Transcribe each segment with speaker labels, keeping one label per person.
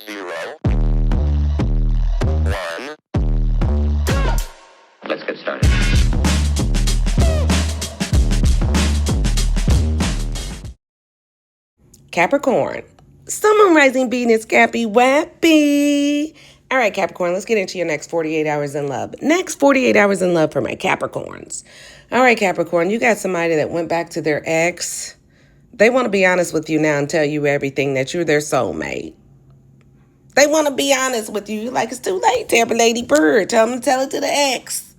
Speaker 1: 0, 1. Let's get started.
Speaker 2: Capricorn. Sun, Moon, Rising, Venus, Cappy, Wappy. All right, Capricorn, let's get into your next 48 hours in love. Next 48 hours in love for my Capricorns. All right, Capricorn, you got somebody that went back to their ex. They want to be honest with you now and tell you everything, that you're their soulmate. They want to be honest with you. You're like, it's too late, Tampa Lady Bird. Tell them to tell it to the ex.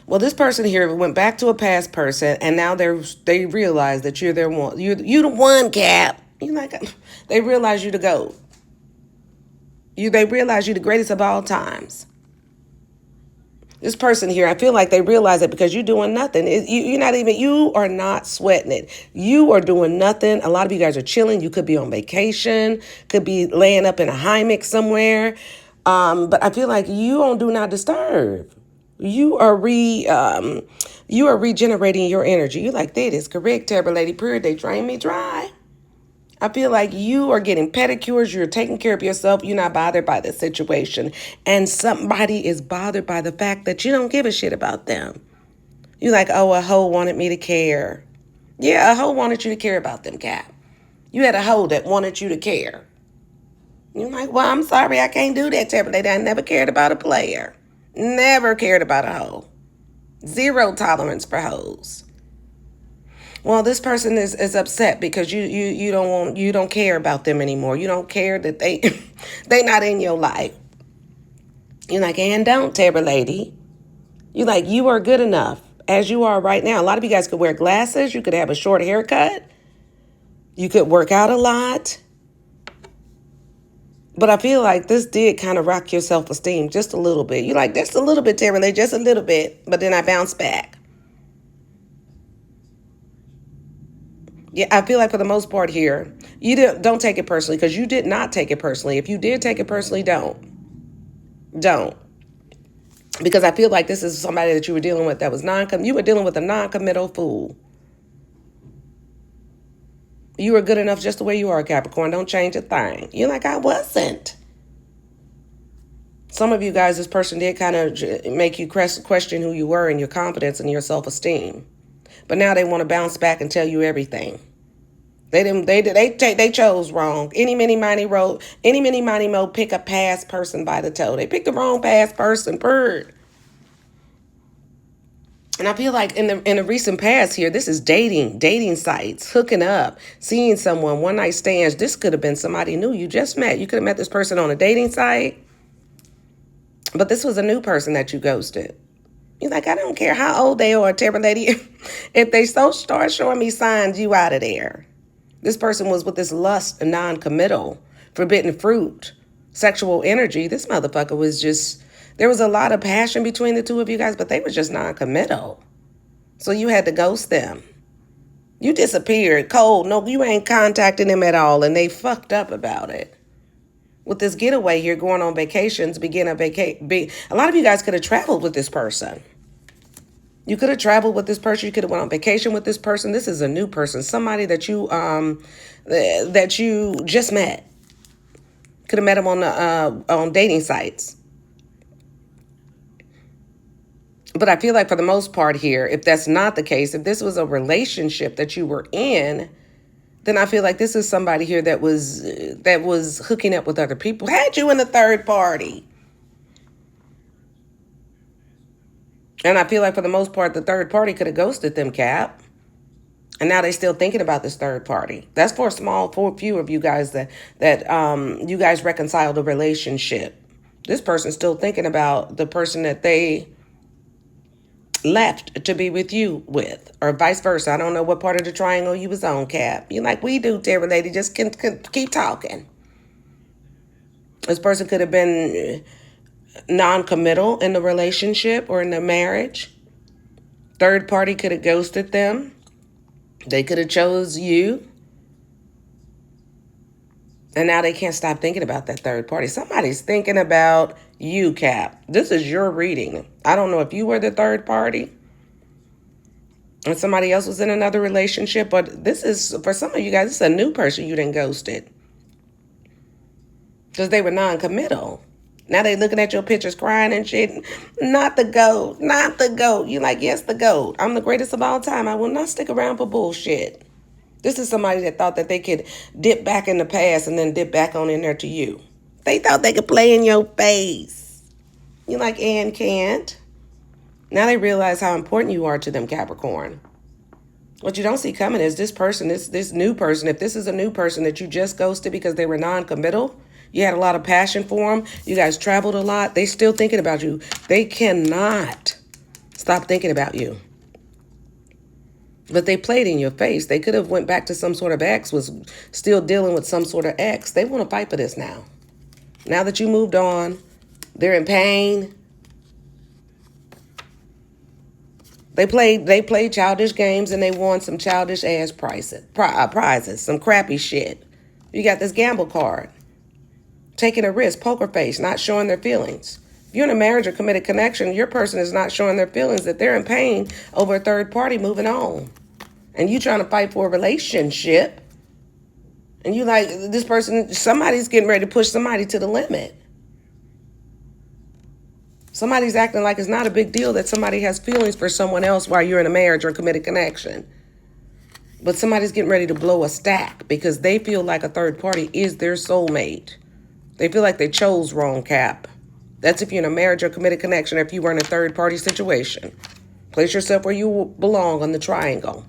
Speaker 2: Well, this person here went back to a past person, and now they realize that you're their one. You the one, Cap. You like they realize you the GOAT. They realize you the greatest of all times. This person here, I feel like they realize it because you're doing nothing. You are not sweating it. You are doing nothing. A lot of you guys are chilling. You could be on vacation, could be laying up in a hammock somewhere. But I feel like you on Do Not Disturb. You are regenerating your energy. You're like, that is correct, Terrible Lady Period. They drain me dry. I feel like you are getting pedicures. You're taking care of yourself. You're not bothered by the situation. And somebody is bothered by the fact that you don't give a shit about them. You're like, oh, a hoe wanted me to care. Yeah, a hoe wanted you to care about them, Cap. You had a hoe that wanted you to care. You're like, well, I'm sorry, I can't do that, Terrible Lady. I never cared about a player. Never cared about a hoe. Zero tolerance for hoes. Well, this person is upset because you don't care about them anymore. You don't care that they not in your life. You're like, and don't, Tabor Lady. You're like, you are good enough as you are right now. A lot of you guys could wear glasses. You could have a short haircut. You could work out a lot. But I feel like this did kind of rock your self-esteem just a little bit. You're like, just a little bit, Tabor Lady, just a little bit. But then I bounced back. Yeah, I feel like for the most part here, don't take it personally because you did not take it personally. If you did take it personally, don't. Because I feel like this is somebody that you were dealing with that was you were dealing with a non-committal fool. You were good enough just the way you are, Capricorn. Don't change a thing. You're like, I wasn't. Some of you guys, this person did kind of make you question who you were and your confidence and your self-esteem. But now they want to bounce back and tell you everything. They chose wrong. Any, mini, miny, mo, pick a past person by the toe. They picked the wrong past person, bird. And I feel like in the recent past here, this is dating sites, hooking up, seeing someone, one night stands. This could have been somebody new you just met. You could have met this person on a dating site. But this was a new person that you ghosted. You're like, I don't care how old they are, Terror Lady. If they start showing me signs, you out of there. This person was with this lust, non-committal, forbidden fruit, sexual energy. This motherfucker was just, there was a lot of passion between the two of you guys, but they were just non-committal. So you had to ghost them. You disappeared cold. No, you ain't contacting them at all, and they fucked up about it. With this getaway here, going on vacations, a lot of you guys could have traveled with this person. You could have traveled with this person. You could have went on vacation with this person. This is a new person, somebody that you just met. Could have met him on dating sites. But I feel like for the most part here, if that's not the case, if this was a relationship that you were in, then I feel like this is somebody here that was hooking up with other people. Had you in the third party. And I feel like for the most part, the third party could have ghosted them, Cap. And now they're still thinking about this third party. That's for a few of you guys that you guys reconciled the relationship. This person's still thinking about the person that they left to be with you with, or vice versa. I don't know what part of the triangle you was on, Cap. You like we do, Terror Lady. Just can keep talking. This person could have been non-committal in the relationship or in the marriage. Third party could have ghosted them. They could have chose you. And now they can't stop thinking about that third party. Somebody's thinking about you, Cap. This is your reading. I don't know if you were the third party and somebody else was in another relationship, but this is, for some of you guys, this is a new person you didn't ghosted. because they were non-committal. Now they looking at your pictures crying and shit. Not the GOAT. Not the GOAT. You like, yes, the GOAT. I'm the greatest of all time. I will not stick around for bullshit. This is somebody that thought that they could dip back in the past and then dip back on in there to you. They thought they could play in your face. You like, and can't. Now they realize how important you are to them, Capricorn. What you don't see coming is this person, this new person. If this is a new person that you just ghosted because they were non-committal, you had a lot of passion for them, you guys traveled a lot, they still thinking about you. They cannot stop thinking about you. But they played in your face. They could have went back to some sort of ex, was still dealing with some sort of ex. They want to fight for this now. Now that you moved on, they're in pain. They played childish games and they won some childish ass prizes, some crappy shit. You got this gamble card. Taking a risk, poker face, not showing their feelings. If you're in a marriage or committed connection, your person is not showing their feelings, that they're in pain over a third party moving on. And you trying to fight for a relationship. And you like, this person, somebody's getting ready to push somebody to the limit. Somebody's acting like it's not a big deal that somebody has feelings for someone else while you're in a marriage or a committed connection. But somebody's getting ready to blow a stack because they feel like a third party is their soulmate. They feel like they chose wrong, Cap. That's if you're in a marriage or committed connection, or if you were in a third party situation. Place yourself where you belong on the triangle.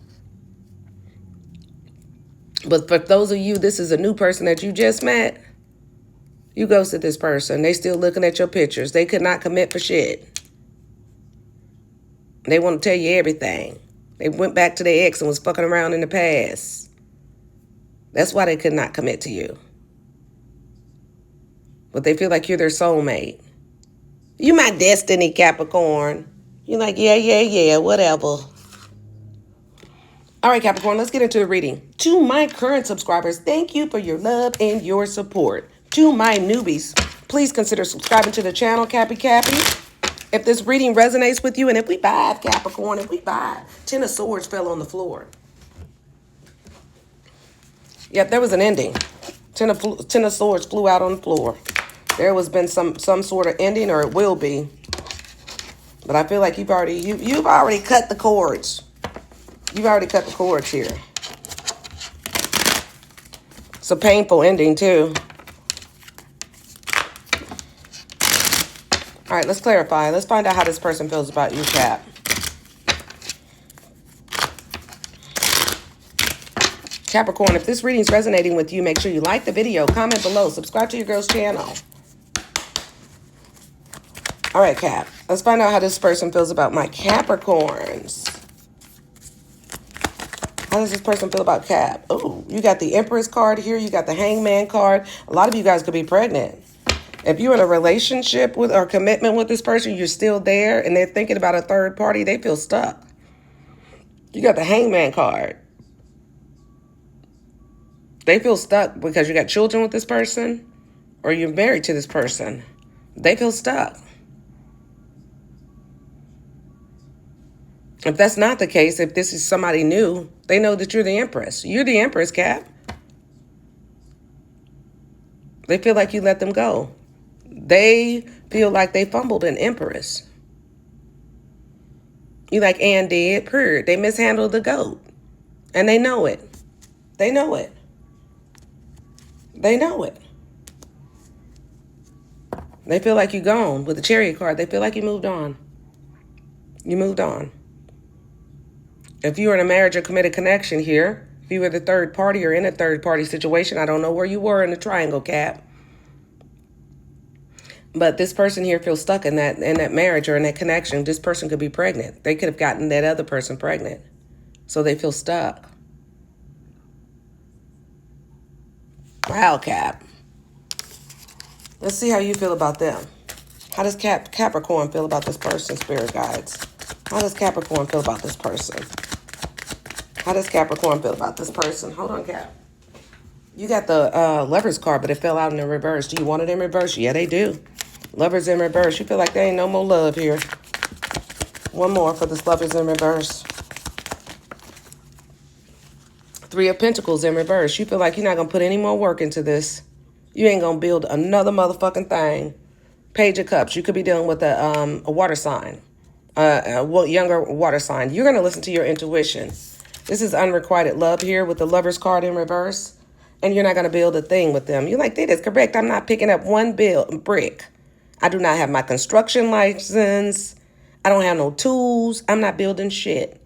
Speaker 2: But for those of you, this is a new person that you just met. You ghosted this person. They still looking at your pictures. They could not commit for shit. They want to tell you everything. They went back to their ex and was fucking around in the past. That's why they could not commit to you. But they feel like you're their soulmate. You my destiny, Capricorn. You're like, yeah, whatever. All right, Capricorn, let's get into the reading. To my current subscribers, thank you for your love and your support. To my newbies, please consider subscribing to the channel, Cappy. If this reading resonates with you, and if we vibe, Capricorn, if we vibe, 10 of Swords fell on the floor. Yep, there was an ending. 10 of Swords flew out on the floor. There has been some sort of ending, or it will be. But I feel like you've already cut the cords. You've already cut the cords here. It's a painful ending, too. All right, let's clarify. Let's find out how this person feels about you, Cap. Capricorn, if this reading is resonating with you, make sure you like the video, comment below, subscribe to your girl's channel. All right, Cap. Let's find out how this person feels about my Capricorns. How does this person feel about Cap? Oh, you got the Empress card here. You got the Hangman card. A lot of you guys could be pregnant. If you're in a relationship with or commitment with this person, you're still there, and they're thinking about a third party, they feel stuck. You got the Hangman card. They feel stuck because you got children with this person or you're married to this person. They feel stuck. If that's not the case, if this is somebody new, they know that you're the Empress. You're the Empress, Cap. They feel like you let them go. They feel like they fumbled an Empress. You like Ann did, period. They mishandled the GOAT. And they know it. They know it. They know it. They feel like you're gone. With the Chariot card, they feel like you moved on. You moved on. If you were in a marriage or committed connection here, if you were the third party or in a third party situation, I don't know where you were in the triangle, Cap. But this person here feels stuck in that marriage or in that connection. This person could be pregnant. They could have gotten that other person pregnant. So they feel stuck. Wow, Cap. Let's see how you feel about them. How does Capricorn feel about this person, Spirit Guides? How does Capricorn feel about this person? How does Capricorn feel about this person? Hold on, Cap. You got the Lovers card, but it fell out in the reverse. Do you want it in reverse? Yeah, they do. Lovers in reverse. You feel like there ain't no more love here. One more for this Lovers in reverse. Three of Pentacles in reverse. You feel like you're not going to put any more work into this. You ain't going to build another motherfucking thing. Page of Cups. You could be dealing with a water sign. Younger water sign. You're going to listen to your intuition. This is unrequited love here with the Lover's card in reverse. And you're not going to build a thing with them. You're like, that is correct. I'm not picking up one brick. I do not have my construction license. I don't have no tools. I'm not building shit.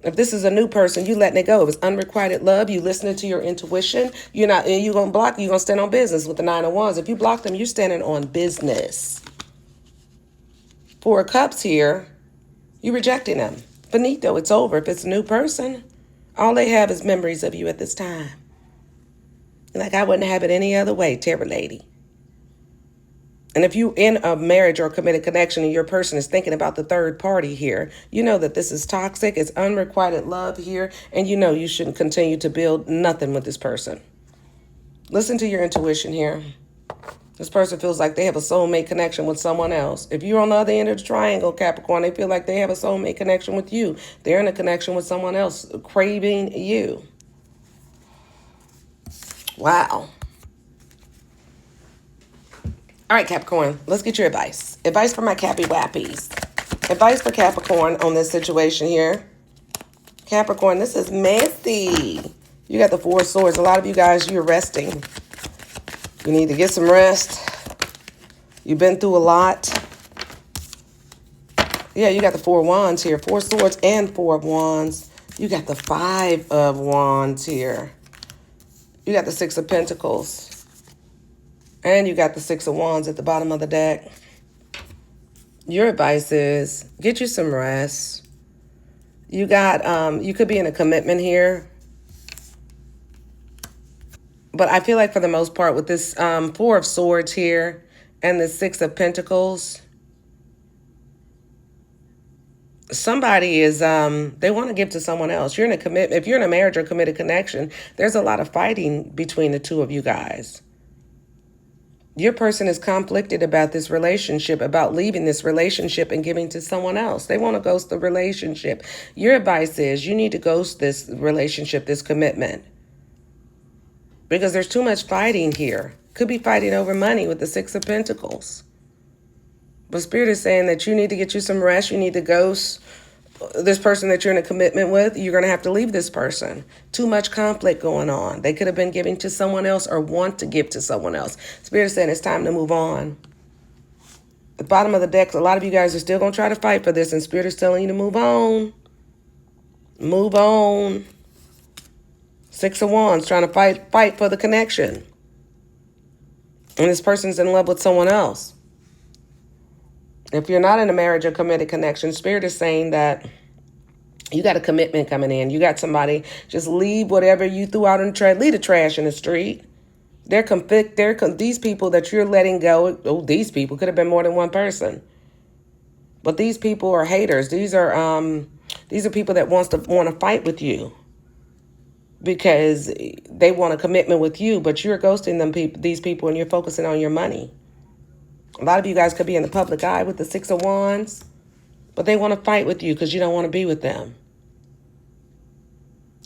Speaker 2: If this is a new person, you letting it go. If it's unrequited love, you listening to your intuition. You're not, and you're going to block, you're going to stand on business with the Nine of Wands. If you block them, you're standing on business. Four of Cups here, you're rejecting them. Finito, it's over. If it's a new person, all they have is memories of you at this time. Like, I wouldn't have it any other way, Terror Lady. And if you're in a marriage or a committed connection and your person is thinking about the third party here, you know that this is toxic. It's unrequited love here. And you know you shouldn't continue to build nothing with this person. Listen to your intuition here. This person feels like they have a soulmate connection with someone else. If you're on the other end of the triangle, Capricorn, they feel like they have a soulmate connection with you. They're in a connection with someone else, craving you. Wow. All right, Capricorn, let's get your advice. Advice for my Cappy Wappies. Advice for Capricorn on this situation here. Capricorn, this is messy. You got the Four of Swords. A lot of you guys, you're resting. You need to get some rest. You've been through a lot. Yeah, you got the Four of Wands here. Four Swords and Four of Wands. You got the Five of Wands here. You got the Six of Pentacles. And you got the Six of Wands at the bottom of the deck. Your advice is get you some rest. You got, you could be in a commitment here. But I feel like for the most part with this Four of Swords here and the Six of Pentacles, somebody is, they want to give to someone else. You're in a commitment. If you're in a marriage or committed connection, there's a lot of fighting between the two of you guys. Your person is conflicted about this relationship, about leaving this relationship and giving to someone else. They want to ghost the relationship. Your advice is you need to ghost this relationship, this commitment. Because there's too much fighting here. Could be fighting over money with the Six of Pentacles. But Spirit is saying that you need to get you some rest. You need to ghost this person that you're in a commitment with. You're going to have to leave this person. Too much conflict going on. They could have been giving to someone else or want to give to someone else. Spirit is saying it's time to move on. At the bottom of the deck, a lot of you guys are still going to try to fight for this, and Spirit is telling you to move on. Move on. Six of Wands, trying to fight for the connection. And this person's in love with someone else. If you're not in a marriage or committed connection, Spirit is saying that you got a commitment coming in. You got somebody, just leave whatever you threw out in the trash. Leave the trash in the street. These people that you're letting go, these people could have been more than one person. But these people are haters. These are people that want to fight with you because they want a commitment with you, but you're ghosting these people, and you're focusing on your money. A lot of you guys could be in the public eye with the Six of Wands, but they want to fight with you because you don't want to be with them,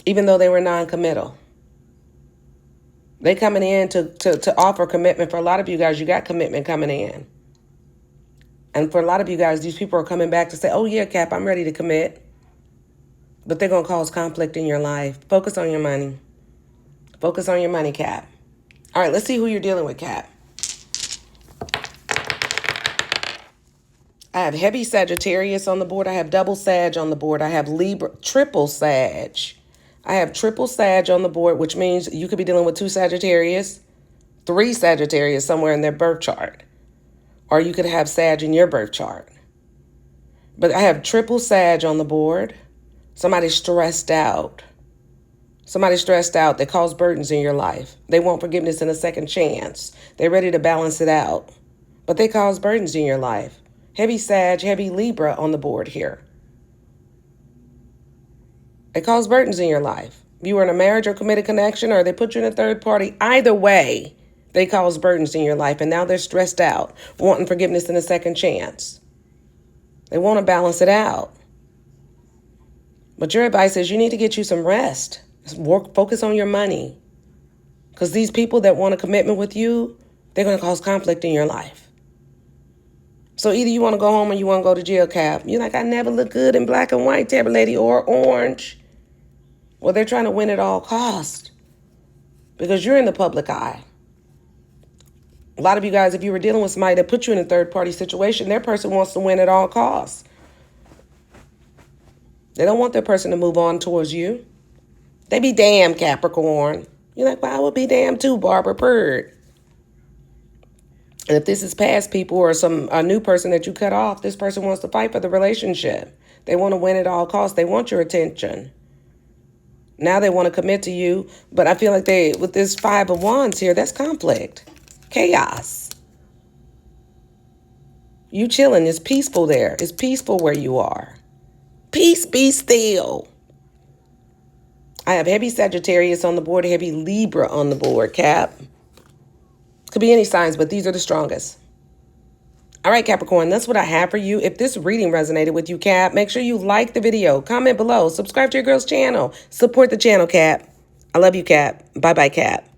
Speaker 2: even though they were non-committal. They coming in to offer commitment. For a lot of you guys, you got commitment coming in. And for a lot of you guys, these people are coming back to say, oh, yeah, Cap, I'm ready to commit. But they're going to cause conflict in your life. Focus on your money. Focus on your money, Cap. All right, let's see who you're dealing with, Cap. I have heavy Sagittarius on the board. I have double Sag on the board. I have Libra, triple Sag. I have triple Sag on the board, which means you could be dealing with two Sagittarius, three Sagittarius somewhere in their birth chart. Or you could have Sag in your birth chart. But I have triple Sag on the board. Somebody's stressed out. Somebody's stressed out. They cause burdens in your life. They want forgiveness and a second chance. They're ready to balance it out. But they cause burdens in your life. Heavy Sag, heavy Libra on the board here. They cause burdens in your life. You were in a marriage or committed connection, or they put you in a third party. Either way, they cause burdens in your life, and now they're stressed out, wanting forgiveness and a second chance. They want to balance it out. But your advice is you need to get you some rest. Focus on your money. Because these people that want a commitment with you, they're going to cause conflict in your life. So either you want to go home or you want to go to jail, Cap. You're like, I never look good in black and white, Tabby Lady, or orange. Well, they're trying to win at all costs because you're in the public eye. A lot of you guys, if you were dealing with somebody that put you in a third-party situation, their person wants to win at all costs. They don't want their person to move on towards you. They be damned, Capricorn. You're like, well, I would be damned too, Barbara Bird. And if this is past people or a new person that you cut off, this person wants to fight for the relationship. They want to win at all costs. They want your attention. Now they want to commit to you, but I feel like with this 5 of Wands here, that's conflict, chaos. You chilling. It's peaceful there. It's peaceful where you are. Peace, be still. I have heavy Sagittarius on the board, heavy Libra on the board, Cap. Could be any signs, but these are the strongest. All right, Capricorn, that's what I have for you. If this reading resonated with you, Cap, make sure you like the video, comment below, subscribe to your girl's channel, support the channel, Cap. I love you, Cap. Bye-bye, Cap.